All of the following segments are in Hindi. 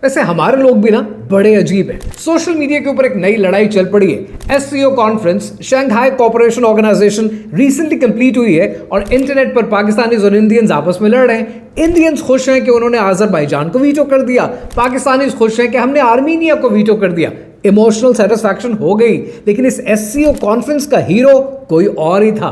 वैसे हमारे लोग भी ना बड़े अजीब हैं। सोशल मीडिया के ऊपर एक नई लड़ाई चल पड़ी है। SCO conference Shanghai cooperation organisation recently complete हुई है और इंटरनेट पर पाकिस्तानीज और इंडियंस आपस में लड़ रहे हैं। इंडियंस खुश हैं कि उन्होंने आज़रबाईजान को वीटो कर दिया, पाकिस्तानीज खुश हैं कि हमने आर्मीनिया को वीटो कर दिया। इमोशनल सेटिस्फैक्शन हो गई, लेकिन इस एससीओ कॉन्फ्रेंस का हीरो कोई और ही था।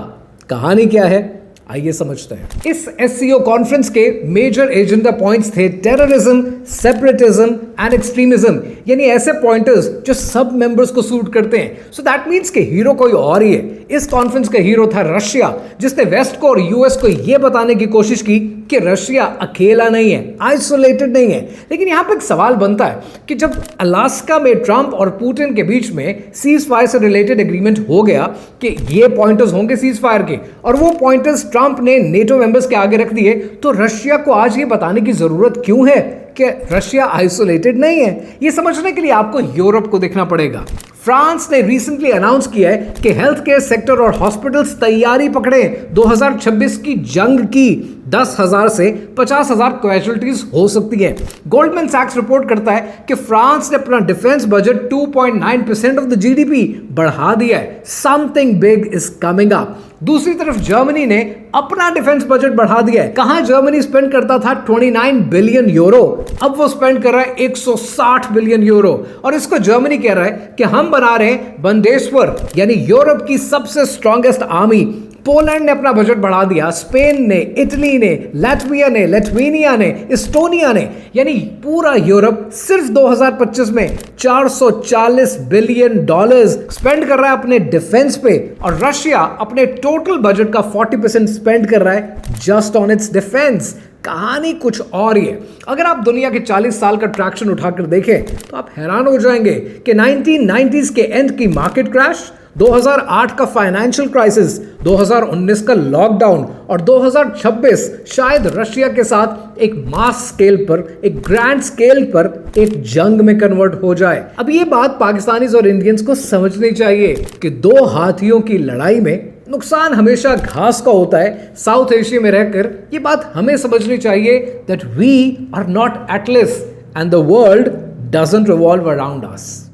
कहानी क्या है, आइए समझते हैं। इस एससीओ कॉन्फ्रेंस के मेजर एजेंडा पॉइंट्स थे टेररिज्म, सेपरेटिज्म एंड एक्सट्रीमिज्म, यानी ऐसे पॉइंटर्स जो सब मेंबर्स को सूट करते हैं। सो दैट मींस कि हीरो कोई और ही है। इस कॉन्फ्रेंस का हीरो था रशिया, जिसने वेस्ट को और यूएस को यह बताने की कोशिश की कि रशिया अकेला नहीं है, आइसोलेटेड नहीं है। लेकिन यहां पर एक सवाल बनता है कि जब अलास्का में ट्रंप और पुतिन के बीच में सीज फायर से रिलेटेड एग्रीमेंट हो गया कि ये पॉइंटर्स होंगे सीज फायर के, और वो पॉइंटर्स ट्रंप ने नेटो मेंबर्स के आगे रख दिए, तो रशिया को आज ये बताने की जरूरत क्यों है कि रशिया आइसोलेटेड नहीं है? ये समझने के लिए आपको यूरोप को देखना पड़ेगा। फ्रांस ने रिसेंटली अनाउंस किया है कि हेल्थ केयर सेक्टर और हॉस्पिटल्स तैयारी पकड़े 2026 की जंग की। 10,000 से 50,000 कैजुअलिटीज हो सकती हैं। गोल्डमैन सैक्स रिपोर्ट करता है कि फ्रांस ने अपना defence budget 2.9% of the GDP बढ़ा दिया है। Something big is coming up. दूसरी तरफ जर्मनी ने अपना डिफेंस बजट बढ़ा दिया है। कहां जर्मनी स्पेंड करता था 29 बिलियन यूरो, अब वो स्पेंड कर रहा है 160 बिलियन यूरो। और इसको जर्मनी कह रहा है कि हम बना रहे हैं बंदेश्वर, यानी यूरोप की सबसे स्ट्रॉन्गेस्ट आर्मी। पोलैंड ने अपना बजट बढ़ा दिया, स्पेन ने, इटली ने, लैटविया ने, लिथुआनिया ने, इस्टोनिया ने, यानी पूरा यूरोप सिर्फ 2025 में 440 बिलियन डॉलर्स स्पेंड कर रहा है अपने डिफेंस पे। और रशिया अपने टोटल बजट का 40% स्पेंड कर रहा है जस्ट ऑन इट्स डिफेंस। कहानी कुछ और ही है। अगर आप दुनिया के 40 साल का ट्रैक्शन उठाकर देखें तो आप हैरान हो जाएंगे कि 1990s के एंड की मार्केट क्रैश, 2008 का फाइनेंशियल क्राइसिस, 2019 का लॉकडाउन और 2026 शायद रशिया के साथ एक मास स्केल पर, एक ग्रैंड स्केल पर एक जंग में कन्वर्ट हो जाए। अब ये बात पाकिस्तानीज और इंडियंस को समझनी चाहिए कि दो हाथियों की लड़ाई में नुकसान हमेशा घास का होता है। साउथ एशिया में रहकर ये बात हमें समझनी चाहिए that we are not Atlas and the world doesn't revolve around us.